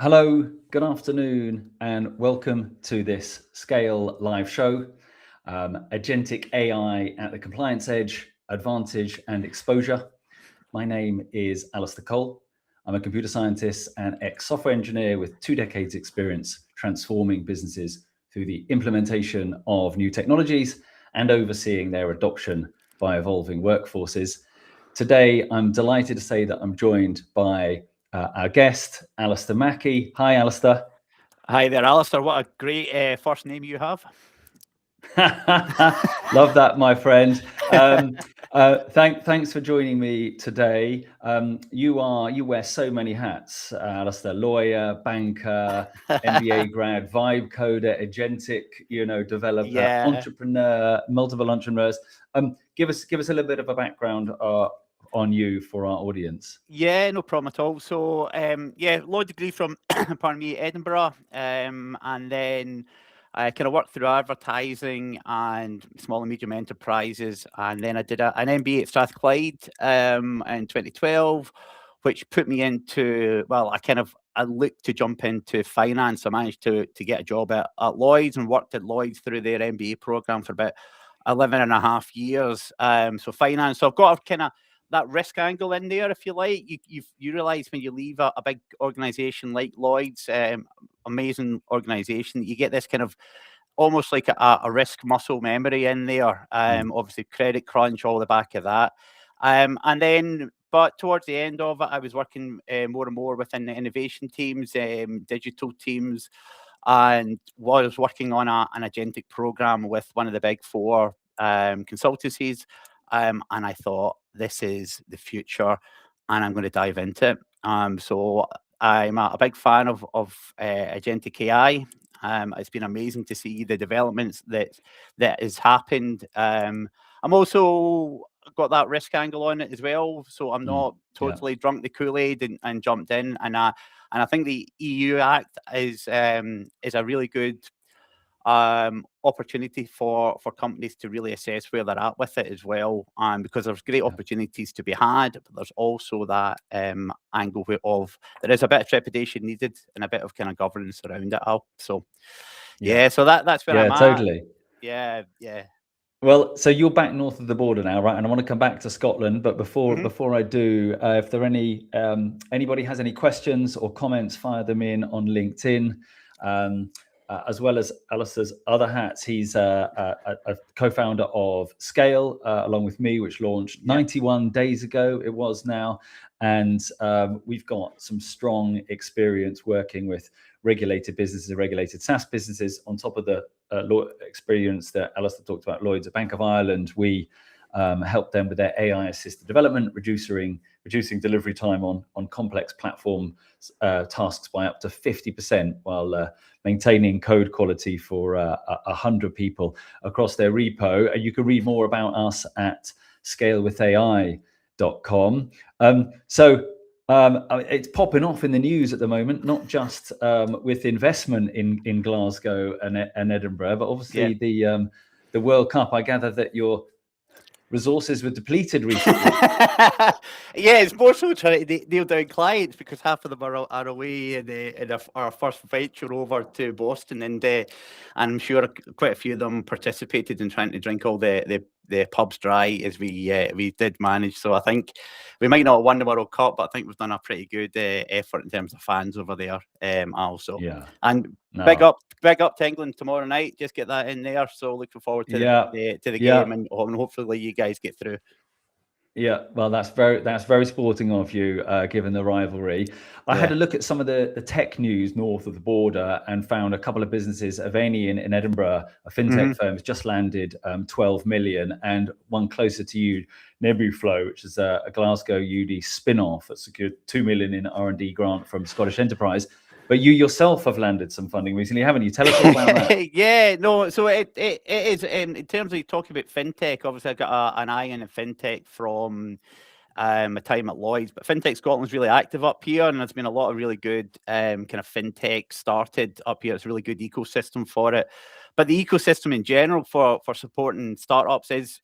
Hello, good afternoon, and welcome to this Scale live show. Agentic AI at the Compliance Edge, Advantage and Exposure. My name is Alistair Cole. I'm a computer scientist and ex-software engineer with 2 decades experience transforming businesses through the implementation of new technologies and overseeing their adoption by evolving workforces. Today, I'm delighted to say that I'm joined by our guest, Alistair Mackey. Hi, Alistair. Hi there, Alistair. What a great first name you have. Love that, my friend. Thanks for joining me today. You wear so many hats, Alistair. Lawyer, banker, MBA grad, vibe coder, agentic, developer, entrepreneur, multiple entrepreneurs. Give us a little bit of a background on you for our audience. Yeah, no problem at all. So, law degree from, pardon me, Edinburgh, and then I kind of worked through advertising and small and medium enterprises, and then I did an MBA at Strathclyde in 2012, which put me into, I looked to jump into finance. I managed to get a job at Lloyd's and worked at Lloyd's through their MBA program for about 11 and a half years. So finance. So I've got a kind of that risk angle in there, if you like. You realize when you leave a big organization like Lloyd's, amazing organization, you get this kind of almost like a risk muscle memory in there. Obviously credit crunch, all the back of that. But towards the end of it, I was working more and more within the innovation teams, digital teams, and was working on an agentic program with one of the big four consultancies. And I thought, this is the future, and I'm going to dive into it. So I'm a big fan of agentic AI. It's been amazing to see the developments that has happened. I'm also got that risk angle on it as well, so I'm not totally drunk the Kool-Aid and jumped in. And I think the EU Act is a really good opportunity for companies to really assess where they're at with it as well, because there's great opportunities to be had, but there's also that angle of there is a bit of trepidation needed and a bit of kind of governance around it all. So so that's where I'm at. Totally. Yeah. Well, so you're back north of the border now, right? And I want to come back to Scotland, but before I do, if there are anybody has any questions or comments, fire them in on LinkedIn. As well as Alistair's other hats, he's a co-founder of Scale, along with me, which launched 91 days ago. It was now, and we've got some strong experience working with regulated businesses, regulated SaaS businesses, on top of the law experience that Alistair talked about, Lloyd's at Bank of Ireland. We help them with their AI-assisted development, reducing delivery time on complex platform tasks by up to 50%, while maintaining code quality for 100 people across their repo. And you can read more about us at scalewithai.com. It's popping off in the news at the moment, not just with investment in Glasgow and Edinburgh, but obviously the World Cup. I gather that your resources were depleted recently. It's more so trying to nail down clients, because half of them are away in our first venture over to Boston, and I'm sure quite a few of them participated in trying to drink all the pubs dry, as we did manage. So I think we might not have won the World Cup, but I think we've done a pretty good effort in terms of fans over there. Also, and big up to England tomorrow night. Just get that in there. So looking forward to the game, and hopefully you guys get through. Yeah, well, that's very sporting of you, given the rivalry. I had a look at some of the tech news north of the border and found a couple of businesses. Avani in Edinburgh, a fintech firm, has just landed 12 million, and one closer to you, Nebuflow, which is a Glasgow UD spin-off, that secured 2 million in R&D grant from Scottish Enterprise. But you yourself have landed some funding recently, haven't you? Tell us all about that. So it is, in terms of talking about fintech, obviously I got an eye in a fintech from my time at Lloyd's, but Fintech Scotland's really active up here, and there's been a lot of really good kind of fintech started up here. It's a really good ecosystem for it. But the ecosystem in general for supporting startups is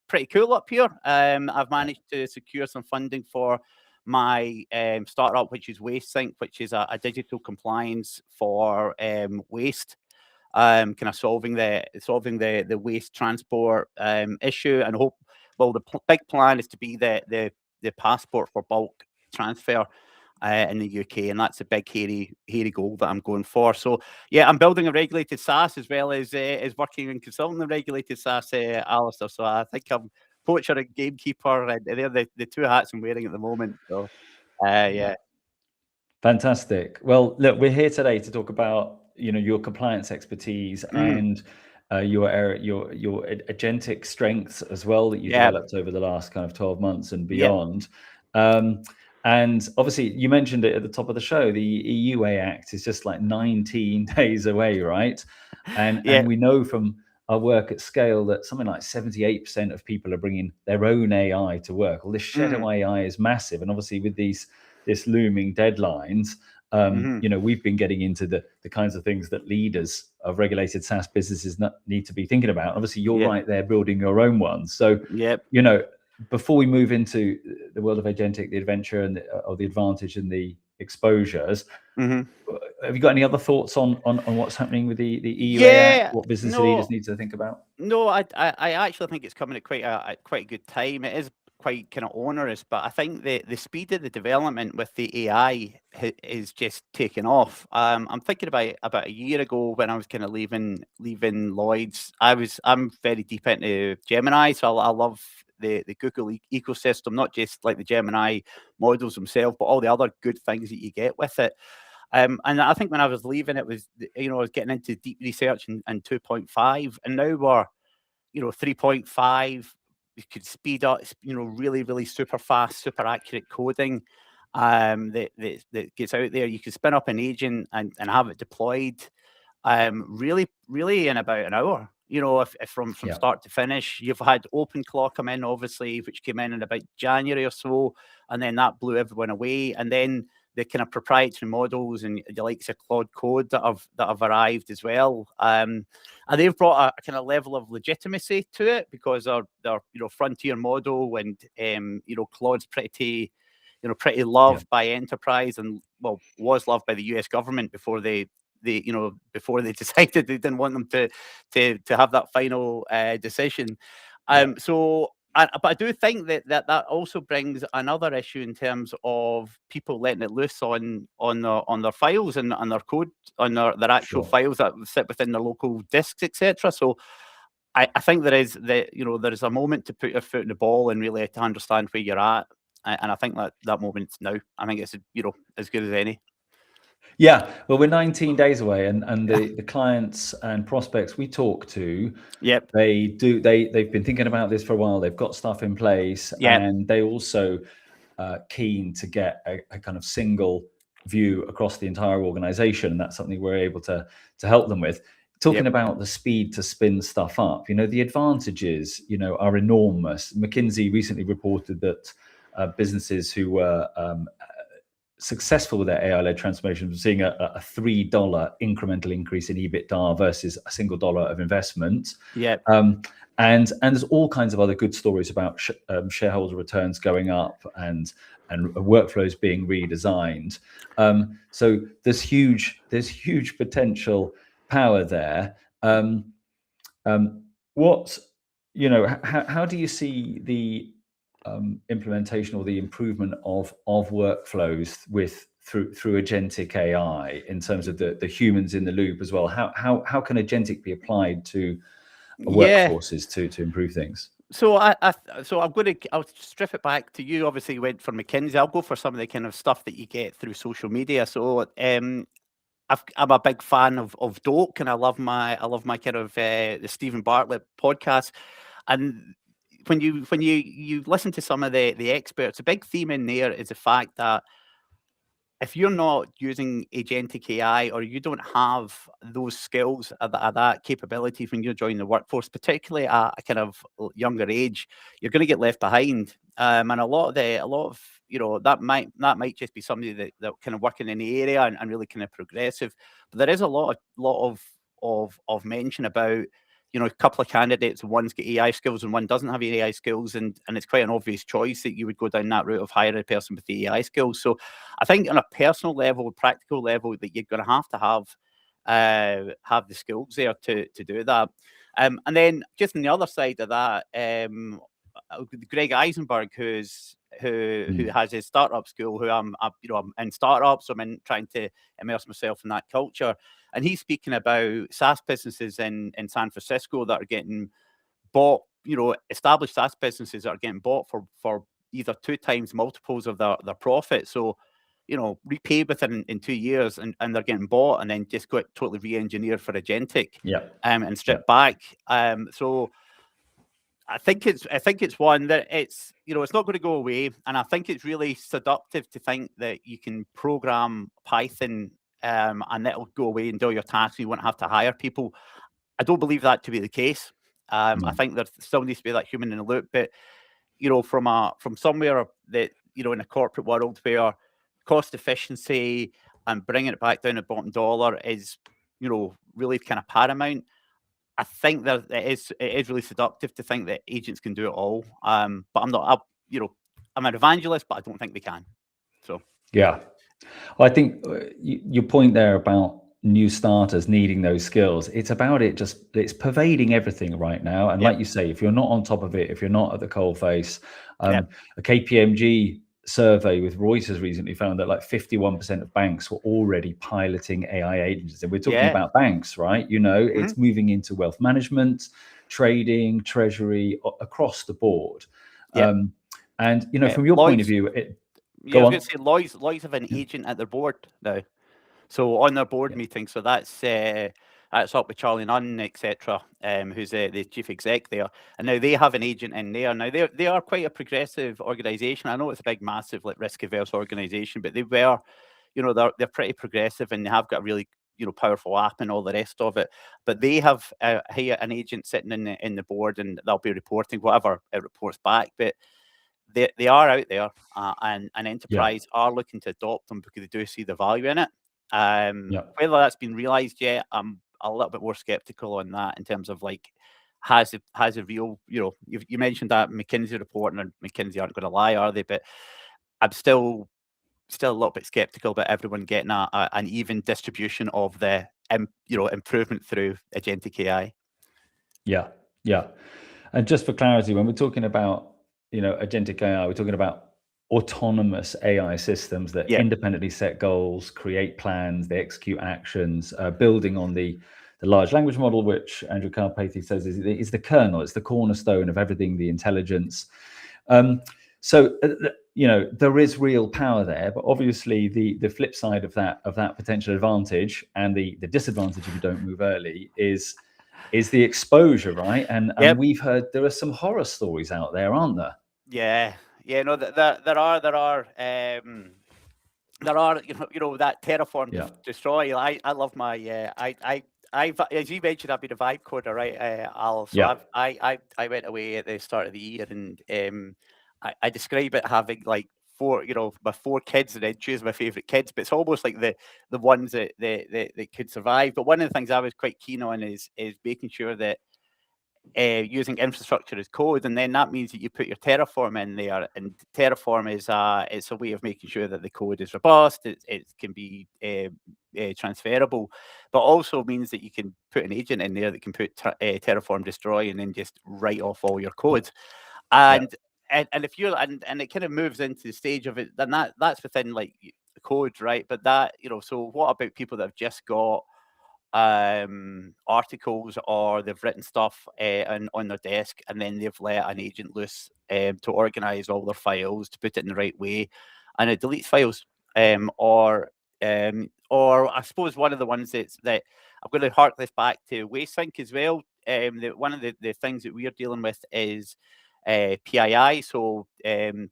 pretty cool up here. I've managed to secure some funding for my startup, which is WasteSync, which is a digital compliance for waste. Kind of solving the waste transport issue, and hope. Well, the big plan is to be the passport for bulk transfer in the UK, and that's a big hairy goal that I'm going for. So yeah, I'm building a regulated SaaS as well as working in consulting the regulated SaaS, Alistair. So I think I'm poacher and gamekeeper, and they're the two hats I'm wearing at the moment. So yeah. Fantastic. Well, look, we're here today to talk about your compliance expertise and your agentic strengths as well that you developed over the last kind of 12 months and beyond. And obviously, you mentioned it at the top of the show. The EUA Act is just like 19 days away, right? And we know from our work at scale that something like 78% of people are bringing their own AI to work. Well, this shadow AI is massive, and obviously with this looming deadlines, we've been getting into the kinds of things that leaders of regulated SaaS businesses need to be thinking about. Obviously, you're right there building your own ones. So, before we move into the world of agentic, the adventure and the advantage and the exposures, have you got any other thoughts on what's happening with the EUA Act, what business leaders need to think about? No, I actually think it's coming at quite a good time. It is quite kind of onerous, but I think the speed of the development with the AI is just taking off. I'm thinking about a year ago when I was kind of leaving Lloyd's. I'm very deep into Gemini, so I love the Google ecosystem, not just like the Gemini models themselves, but all the other good things that you get with it. And I think when I was leaving, it was, I was getting into deep research and 2.5, and now we're, 3.5. We could speed up, really, really super fast, super accurate coding that gets out there. You can spin up an agent and have it deployed really in about an hour. If from start to finish. You've had OpenClaw come in, obviously, which came in about January or so, and then that blew everyone away. And then the kind of proprietary models and the likes of Claude Code that have arrived as well. And they've brought a kind of level of legitimacy to it because they're frontier model, and Claude's pretty loved by enterprise, and was loved by the US government before they decided they didn't want them to have that final decision. But I do think that also brings another issue in terms of people letting it loose on their files and on their code, on their actual files that sit within their local disks, etc. So I think there is a moment to put your foot in the ball and really to understand where you're at. And I think that moment's now. I think it's as good as any. Yeah, well, we're 19 days away, and the clients and prospects we talk to, they've been thinking about this for a while. They've got stuff in place, and they also keen to get a kind of single view across the entire organization, and that's something we're able to help them with. Talking about the speed to spin stuff up, the advantages, are enormous. McKinsey recently reported that businesses who were successful with their AI-led transformation, we're seeing a $3 incremental increase in EBITDA versus a single dollar of investment. And there's all kinds of other good stories about shareholder returns going up and workflows being redesigned. So there's huge potential power there. How do you see the implementation or the improvement of workflows through agentic AI in terms of the humans in the loop as well? How can agentic be applied to workforces to improve things? So I'll strip it back to you. Obviously, you went for McKinsey. I'll go for some of the kind of stuff that you get through social media. So I'm a big fan of Doke, and I love my kind of the Stephen Bartlett podcast. And when you listen to some of the experts, a big theme in there is the fact that if you're not using agentic AI, or you don't have those skills at that capability when you're joining the workforce, particularly at a kind of younger age, you're going to get left behind. And a lot of that might just be somebody that kind of working in the area and really kind of progressive. But there is a lot of mention about a couple of candidates, one's got AI skills and one doesn't have AI skills, and it's quite an obvious choice that you would go down that route of hiring a person with the AI skills. So I think on a personal level, practical level, that you're going to have the skills there to do that. And then just on the other side of that, Greg Eisenberg, who has his startup school, who I'm in startups, I'm in trying to immerse myself in that culture. And he's speaking about SaaS businesses in San Francisco that are getting bought, established SaaS businesses that are getting bought for either 2 times multiples of their profit. So, repay within in 2 years, and they're getting bought and then just got totally re-engineered for Agentic, and stripped back. So I think it's one that it's not going to go away, and I think it's really seductive to think that you can program Python and that'll go away and do your tasks. You won't have to hire people. I don't believe that to be the case. I think there still needs to be that human in the loop, but from somewhere that in a corporate world where cost efficiency and bringing it back down to bottom dollar is really kind of paramount. I think that it is really seductive to think that agents can do it all. But I'm not. I'm an evangelist, but I don't think they can. So yeah, I think your point there about new starters needing those skills, it's about it's pervading everything right now. And like you say, if you're not on top of it, if you're not at the coalface, a KPMG survey with Reuters recently found that like 51% of banks were already piloting AI agents. And we're talking about banks, right? It's moving into wealth management, trading, treasury, across the board. And from your point of view, I was going to say Lloyds have an agent at their board now. So on their board meeting, so that's up with Charlie Nunn, etc., who's the chief exec there. And now they have an agent in there. Now they are quite a progressive organisation. I know it's a big, massive, like risk-averse organisation, but they were, they're pretty progressive, and they have got a really powerful app and all the rest of it. But they have an agent sitting in the board, and they'll be reporting whatever it reports back. But they are out there, and enterprise are looking to adopt them because they do see the value in it. Whether that's been realized yet, I'm a little bit more skeptical on that in terms of like, has a real, you mentioned that McKinsey report, and McKinsey aren't going to lie, are they? But I'm still a little bit skeptical about everyone getting an even distribution of the improvement through agentic AI. Yeah. And just for clarity, when we're talking about agentic AI, we're talking about autonomous AI systems that independently set goals, create plans, they execute actions, building on the large language model, which Andrew Karpathy says is the kernel, it's the cornerstone of everything, the intelligence. So there is real power there, but obviously the flip side of that potential advantage and the disadvantage if you don't move early is the exposure, right? And we've heard there are some horror stories out there, aren't there? No, there are that Terraform destroy. I love my I've as you mentioned, I've been a vibe coder, right, Al? So I went away at the start of the year, and I describe it having like my 4 kids, and then choose my favorite kids, but it's almost like the ones that could survive. But one of the things I was quite keen on is making sure that using infrastructure as code, and then that means that you put your Terraform in there, and Terraform is it's a way of making sure that the code is robust, it can be transferable, but also means that you can put an agent in there that can put Terraform destroy and then just write off all your code. And if you're and it kind of moves into the stage of it, then that's within like the code, right? But that so what about people that have just got articles, or they've written stuff on their desk, and then they've let an agent loose to organize all their files, to put it in the right way, and it deletes files, or I suppose one of the ones that I'm going to hark this back to WasteSync as well. One of the things that we're dealing with is PII, so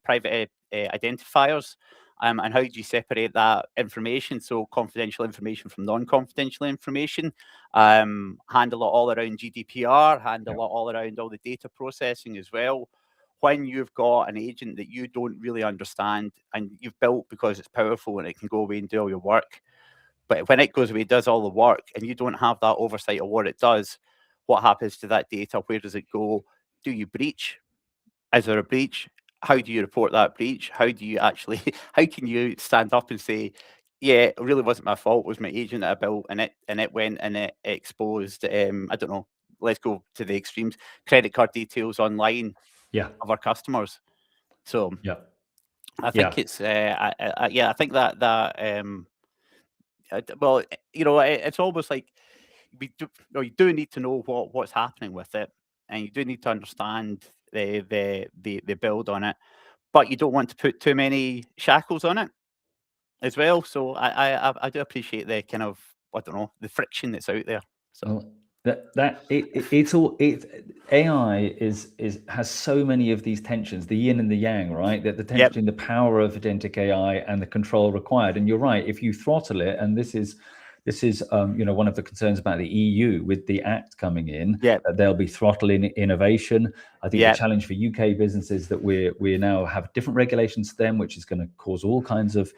private identifiers. And how do you separate that information? So confidential information from non-confidential information. Handle it all around GDPR. Handle it all around all the data processing as well. When you've got an agent that you don't really understand, and you've built because it's powerful and it can go away and do all your work, but when it goes away, it does all the work, and you don't have that oversight of what it does, what happens to that data? Where does it go? Do you breach? Is there a breach? How do you report that breach? How do you actually, how can you stand up and say, yeah, it really wasn't my fault, it was my agent that I built, and it went and it exposed, I don't know, let's go to the extremes, credit card details online of our customers. So I think it's, I think that well, it's almost like you do need to know what's happening with it, and you do need to understand the build on it, but you don't want to put too many shackles on it as well. So I do appreciate the kind of, I don't know, the friction that's out there. So it's all AI has so many of these tensions, the yin and the yang, right? That the tension in the power of agentic AI and the control required. And you're right, if you throttle it, and this is one of the concerns about the EU with the act coming in, that they'll be throttling innovation. I think the challenge for UK businesses that we now have different regulations to them, which is going to cause all kinds of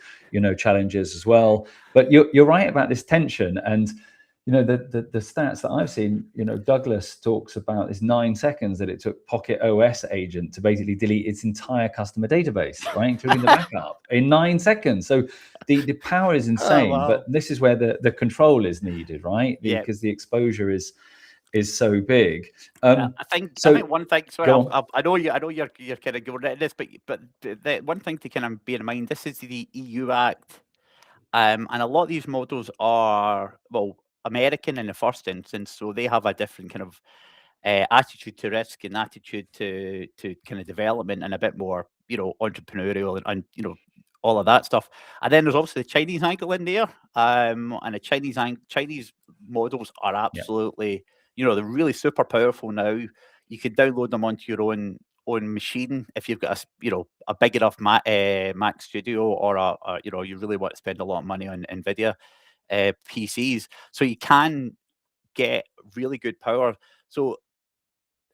challenges as well. But you're right about this tension. And the stats that I've seen, Douglas talks about is 9 seconds that it took Pocket OS agent to basically delete its entire customer database, right, including the backup, in 9 seconds. So the power is insane. Oh, wow. But this is where the control is needed, right? Because the exposure is so big. I think one thing. Sorry, I know you're kind of going at this, but the one thing to kind of bear in mind: this is the EU Act, and a lot of these models are, well, American in the first instance, so they have a different kind of attitude to risk and attitude to kind of development, and a bit more entrepreneurial and all of that stuff. And then there's obviously the Chinese angle in there, and the Chinese models are absolutely they're really super powerful now. You can download them onto your own machine if you've got a big enough Mac Studio, or you really want to spend a lot of money on NVIDIA PCs, so you can get really good power. So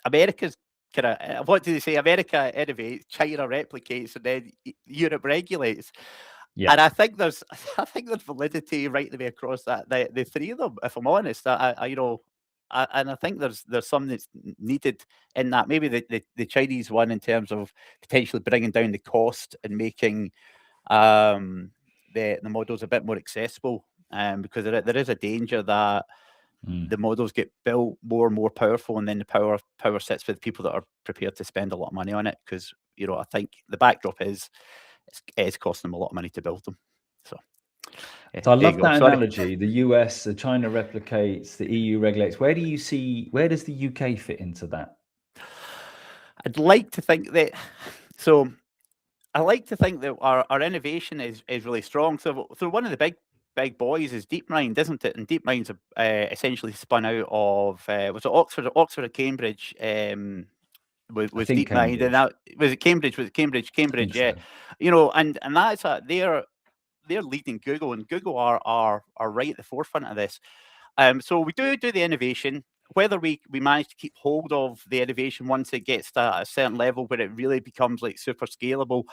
America's kind of, what do they say? America innovates, China replicates, and then Europe regulates. And I think there's validity right the way across that the three of them. If I'm honest, and I think there's something that's needed in that. Maybe the Chinese one, in terms of potentially bringing down the cost and making the models a bit more accessible, because there is a danger that the models get built more and more powerful, and then the power sits with people that are prepared to spend a lot of money on it. Because I think the backdrop is it's costing them a lot of money to build them. So I love that analogy. The US, China replicates, the EU regulates. Where does the UK fit into that? I'd like to think that. So I like to think that our innovation is really strong. So one of the big boys is DeepMind, isn't it? And DeepMind's essentially spun out of was it Oxford or Cambridge? Was DeepMind, and that was it Cambridge? Was it Cambridge? Cambridge, yeah. So. And that's they're leading Google, and Google are right at the forefront of this. So we do the innovation. Whether we manage to keep hold of the innovation once it gets to a certain level where it really becomes like super scalable,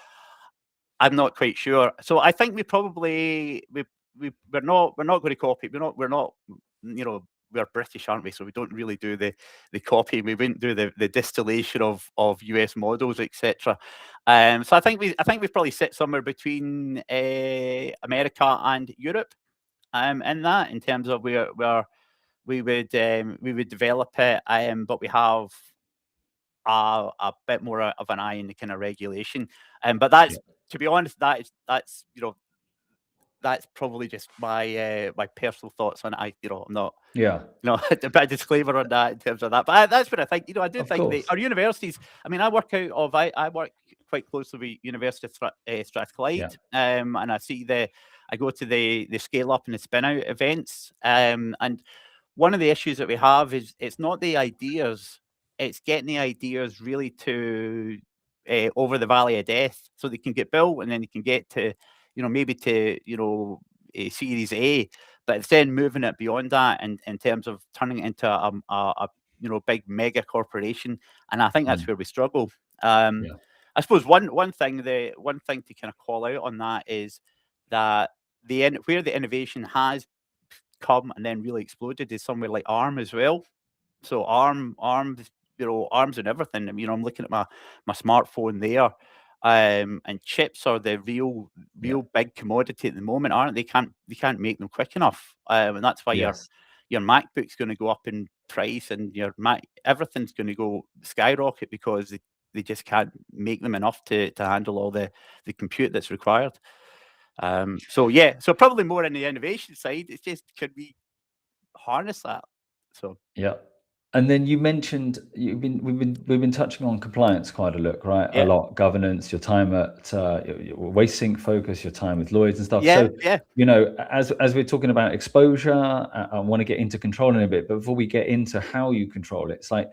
I'm not quite sure. So I think we probably we're not going to copy. We're not we're British, aren't we? So we don't really do the copy. We wouldn't do the distillation of US models, etc. So I think we probably sit somewhere between America and Europe, in that, in terms of where we would develop it, but we have a bit more of an eye in the kind of regulation. But that's to be honest, that's that's probably just my my personal thoughts on it. I'm not a bit of disclaimer on that in terms of that. But that's what I think. I do think our universities. I mean, I work quite closely with University of Strathclyde, and I see I go to the scale up and the spin out events, and one of the issues that we have is it's not the ideas, it's getting the ideas really to over the valley of death, so they can get built, and then they can get to maybe to a Series A, but it's then moving it beyond that, and in terms of turning it into a big mega corporation. And I think that's where we struggle. I suppose one thing to kind of call out on that is that where the innovation has come and then really exploded is somewhere like ARM as well. So arms, arms and everything. I'm looking at my smartphone there. And chips are the real big commodity at the moment, aren't they? They can't make them quick enough, and that's why your MacBook's going to go up in price, and your everything's going to go skyrocket because they just can't make them enough to handle all the compute that's required. So probably more on the innovation side. It's just, could we harness that? So and then you mentioned we've been touching on compliance quite a lot, right? A lot, governance, your time at your waste sink focus, your time with Lloyd's and stuff. As we're talking about exposure, I want to get into controlling a bit, but before we get into how you control it, it's like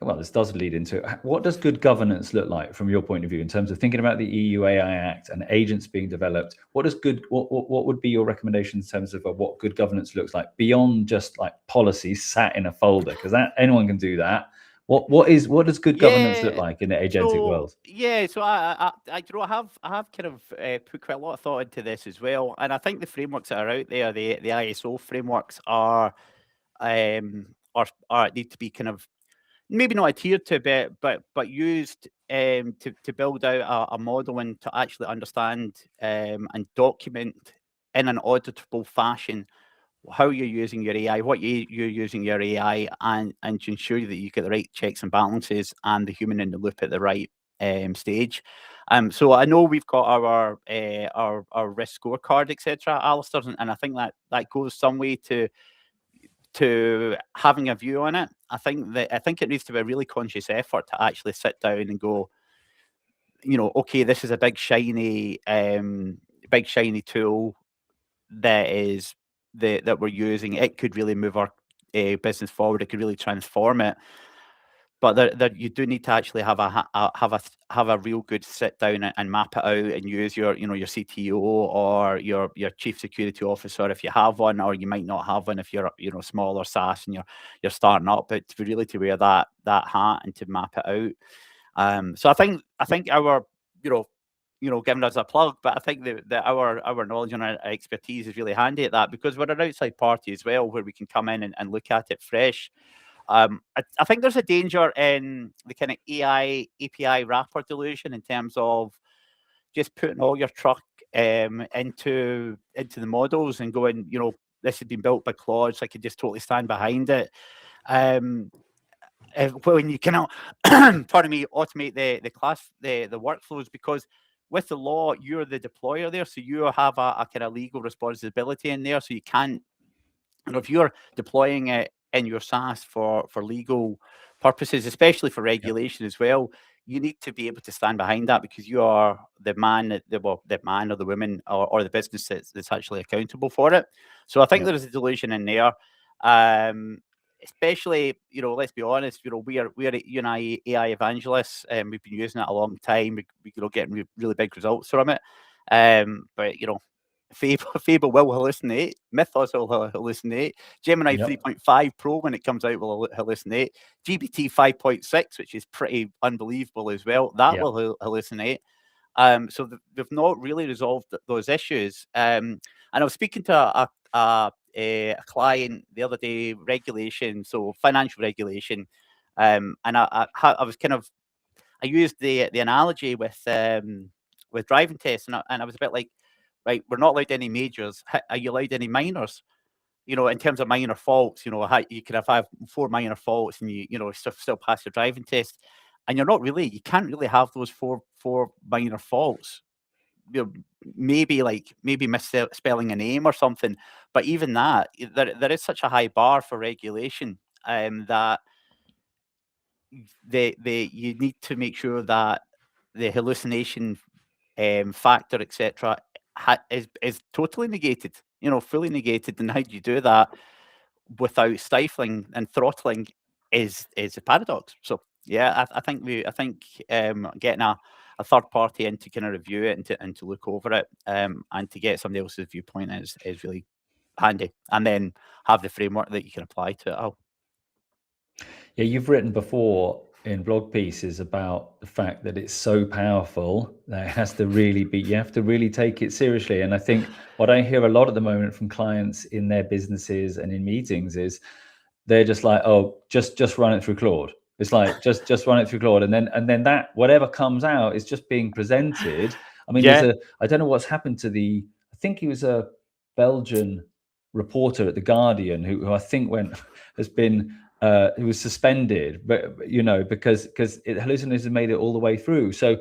well, this does lead into it. What does good governance look like from your point of view in terms of thinking about the EU AI Act and agents being developed? What would be your recommendation in terms of what good governance looks like beyond just like policies sat in a folder? Because anyone can do that. What does good governance look like in the agentic world? So I have kind of put quite a lot of thought into this as well, and I think the frameworks that are out there, the ISO frameworks are need to be kind of maybe not adhered to a bit, but used to build out a model and to actually understand and document in an auditable fashion how you're using your AI, what you're using your AI, and to ensure that you get the right checks and balances and the human in the loop at the right stage. So I know we've got our risk scorecard, etc., Alistair, and I think that goes some way to having a view on it. I think it needs to be a really conscious effort to actually sit down and go, okay, this is a big shiny tool that we're using. It could really move our business forward. It could really transform it. But that you do need to actually have a real good sit down and map it out and use your CTO or your chief security officer if you have one, or you might not have one if you're smaller SaaS and you're starting up. But to really to wear that hat and to map it out. So I think our giving us a plug, but I think that our knowledge and our expertise is really handy at that, because we're an outside party as well, where we can come in and look at it fresh. I think there's a danger in the kind of AI API wrapper delusion in terms of just putting all your truck into the models and going, this has been built by Claude, so I could just totally stand behind it. When you cannot, pardon me, automate the workflows, because with the law, you're the deployer there, so you have a kind of legal responsibility in there, so you can't. If you're deploying it in your SaaS for legal purposes, especially for regulation as well, you need to be able to stand behind that, because you are the man or the woman or the business that's actually accountable for it. So I think there is a delusion in there. Especially, let's be honest, we are AI evangelists, and we've been using it a long time. We're getting really big results from it. But Fable will hallucinate. Mythos will hallucinate. Gemini 3.5 Pro, when it comes out, will hallucinate. GPT 5.6, which is pretty unbelievable as well, that will hallucinate. So they've not really resolved those issues. And I was speaking to a client the other day, regulation, so financial regulation, and I was I used the analogy with driving tests, and I was a bit like, right, we're not allowed any majors. Are you allowed any minors? In terms of minor faults, how you could have 4 minor faults and you still pass your driving test, and you can't really have those four minor faults. Maybe misspelling a name or something, but even that, there is such a high bar for regulation that you need to make sure that the hallucination factor, etc., is totally negated, fully negated. And how do you do that without stifling and throttling is a paradox. So I think getting a third party in to kind of review it and to look over it and to get somebody else's viewpoint is really handy, and then have the framework that you can apply to it. Yeah, you've written before in blog pieces about the fact that it's so powerful that it has to really be, you have to really take it seriously. And I think what I hear a lot at the moment from clients in their businesses and in meetings is they're just like, oh, just run it through Claude. It's like just run it through Claude, and then that whatever comes out is just being presented. I mean, Yeah. I don't know what's happened to I think he was a Belgian reporter at the Guardian who I think who was suspended, but because hallucinations made it all the way through. So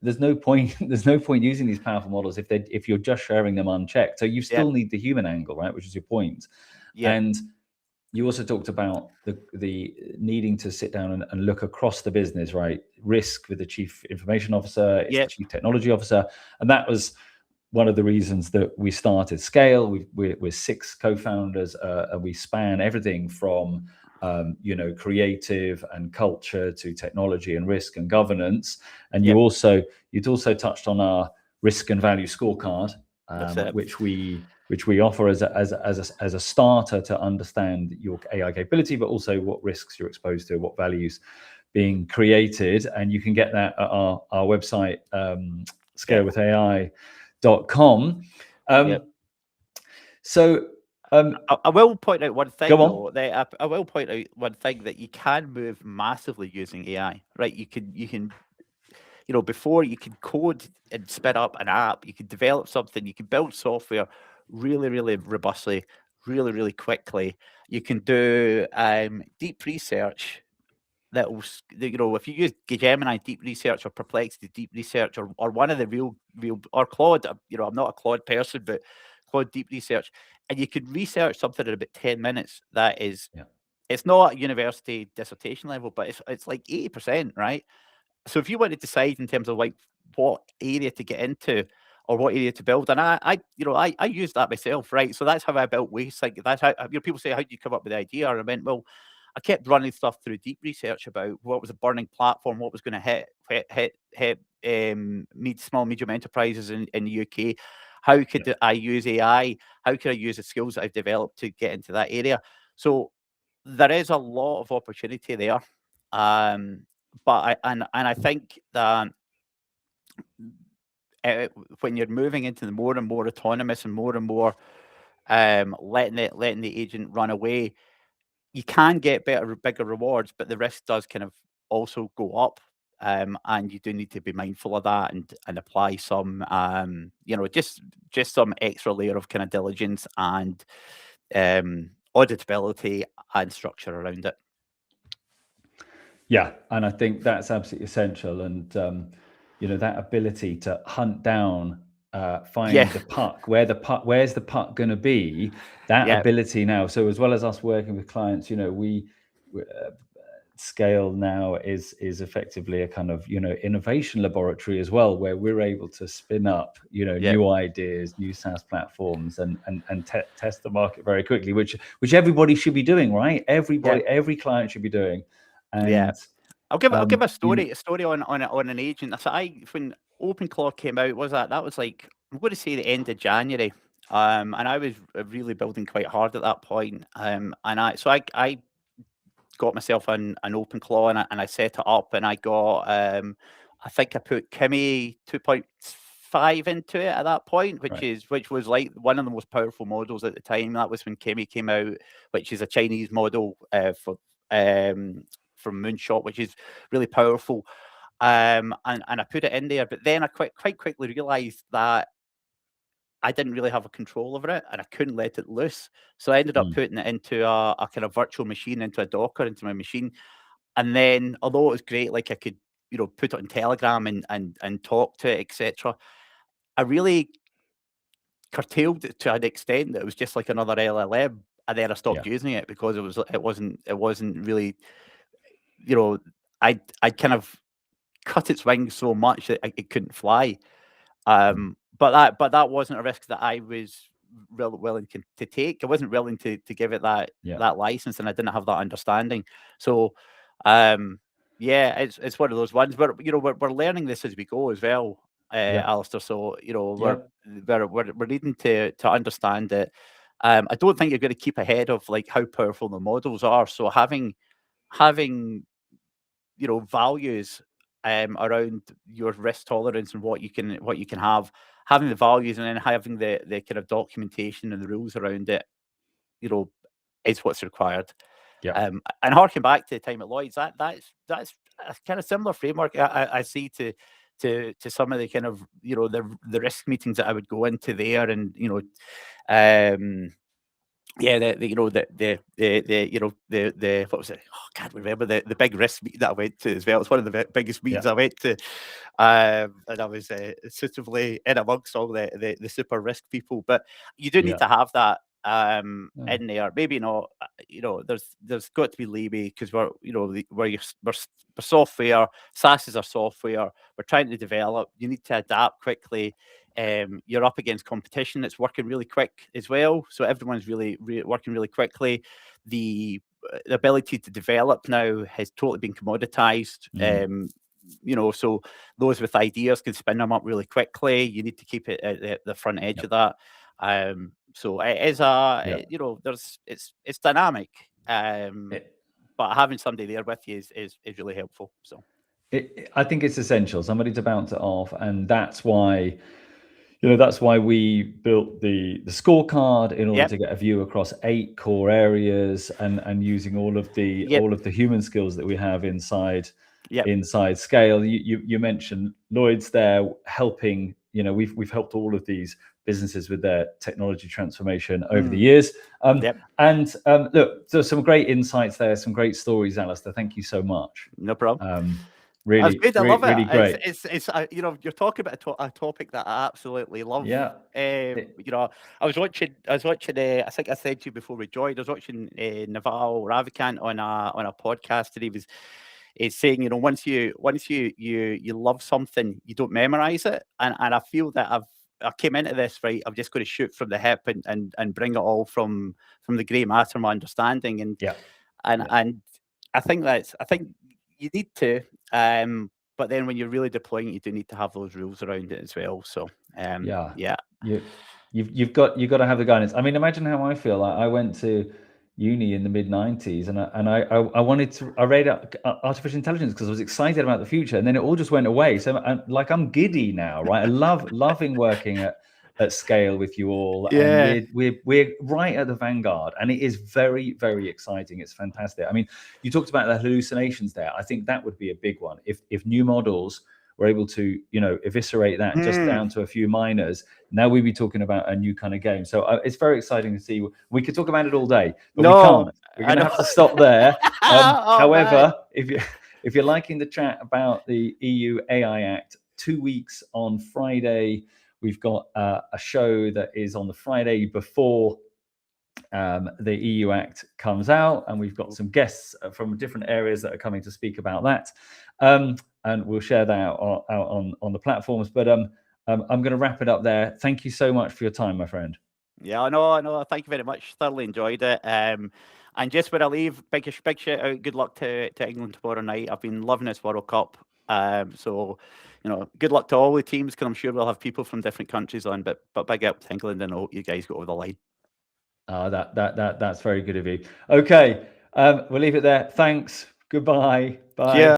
there's no point using these powerful models if you're just sharing them unchecked. So you still need the human angle, right? Which is your point. Yeah. And you also talked about the needing to sit down and look across the business, right? Risk with the chief information officer, it's the chief technology officer, and that was one of the reasons that we started Scale. We're 6 co-founders, and we span everything from creative and culture to technology and risk and governance. And you'd also touched on our risk and value scorecard, which we offer as a starter to understand your AI capability, but also what risks you're exposed to, what values being created. And you can get that at our website, scalewithai.com. So I will point out one thing, though. I will point out one thing, that you can move massively using AI, right? You can before you could code and spin up an app, you could develop something, you could build software really, really robustly, really, really quickly. You can do deep research that will, if you use Gemini deep research or Perplexity deep research or one of the real, or Claude, I'm not a Claude person, but Claude deep research, and you could research something in about 10 minutes. That is, it's not at university dissertation level, but it's like 80%, right? So if you want to decide in terms of like what area to get into or what area to build, and I use that myself, right? So that's how I built Waste. That's how, people say, how do you come up with the idea? And I went, well, I kept running stuff through deep research about what was a burning platform, what was going to hit small, medium enterprises in the UK. How could I use AI? How could I use the skills that I've developed to get into that area? So there is a lot of opportunity there. But I think that when you're moving into the more and more autonomous and more letting the agent run away, you can get bigger rewards, but the risk does kind of also go up. And you do need to be mindful of that and apply some, just some extra layer of kind of diligence and auditability and structure around it. Yeah, and I think that's absolutely essential. And that ability to hunt down, find the puck, where's the puck going to be? That ability now. So as well as us working with clients, we Scale now is effectively a kind of innovation laboratory as well, where we're able to spin up new ideas, new SaaS platforms, and test the market very quickly, which everybody should be doing, right? Every client should be doing. And I'll give a story on an agent. So when OpenClaw came out, that was like, I'm going to say the end of January, and I was really building quite hard at that point. And I got myself an OpenClaw and I set it up, and I got I think I put Kimi 2.5 into it at that point, which was like one of the most powerful models at the time. That was when Kimi came out, which is a Chinese model from Moonshot, which is really powerful. And I put it in there, but then I quite quickly realized that I didn't really have a control over it and I couldn't let it loose. So I ended up putting it into a kind of virtual machine, into a Docker, into my machine. And then, although it was great, like I could, put it on Telegram and talk to it, etc., I really curtailed it to an extent that it was just like another LLM. And then I stopped using it because it wasn't really, I kind of cut its wings so much that it couldn't fly. But that wasn't a risk that I was willing to take. I wasn't willing to give it that license, and I didn't have that understanding. So, it's one of those ones. But we're learning this as we go as well, Alistair. So we're needing to understand it. I don't think you're going to keep ahead of like how powerful the models are. So having values around your risk tolerance and what you can have, having the values and then having the kind of documentation and the rules around it, is what's required. Yeah. And harking back to the time at Lloyd's, that's a kind of similar framework I see to some of the kind of the risk meetings that I would go into there, and what was it? Oh, I can't remember the big risk meeting that I went to as well. It's one of the biggest meetings I went to, and I was suitably in amongst all the super risk people. But you do need to have that in there. Maybe not. There's got to be leeway because we're software. SaaS is our software. We're trying to develop. You need to adapt quickly. You're up against competition that's working really quick as well, so everyone's really working really quickly. The ability to develop now has totally been commoditized. So those with ideas can spin them up really quickly. You need to keep it at the front edge of that. So it is it's dynamic, but having somebody there with you is really helpful. So I think it's essential, somebody to bounce it off, and that's why we built the scorecard in order to get a view across 8 core areas, and using all of the human skills that we have inside Scale. You mentioned Lloyd's there helping. We've helped all of these businesses with their technology transformation over the years. And look, there's some great insights there, some great stories, Alistair. Thank you so much. No problem. Really, good. I love it. Really great. It's you're talking about a topic that I absolutely love. Yeah. I was watching. I think I said to you before we joined. I was watching Naval Ravikant on a podcast, and he's saying, once you love something, you don't memorize it. And I feel that I came into this right. I'm just going to shoot from the hip and bring it all from the grey matter, my understanding. And I think you need to, but then when you're really deploying it, you do need to have those rules around it as well. So you've got to have the guidance. I mean, imagine how I feel. I went to uni in the mid 90s, and I read artificial intelligence because I was excited about the future, and then it all just went away. So I'm giddy now, right? I loving working at Scale with you all, and we're right at the vanguard, and it is very, very exciting. It's fantastic. I mean, you talked about the hallucinations there. I think that would be a big one if new models were able to eviscerate that just down to a few minors. Now we'd be talking about a new kind of game. So it's very exciting to see. We could talk about it all day, but we can't. We're going to have to stop there. However, if you're liking the chat about the EU AI Act, 2 weeks on Friday. We've got a show that is on the Friday before the EU Act comes out, and we've got some guests from different areas that are coming to speak about that, and we'll share that out on the platforms. But I'm going to wrap it up there. Thank you so much for your time, my friend. Yeah, I know. Thank you very much. Thoroughly enjoyed it. And just when I leave, big shout out. Good luck to England tomorrow night. I've been loving this World Cup. So. Good luck to all the teams, because I'm sure we'll have people from different countries on. But big up to England, and I hope you guys go over the line. That's very good of you. Okay, we'll leave it there. Thanks. Goodbye. Bye. Cheers.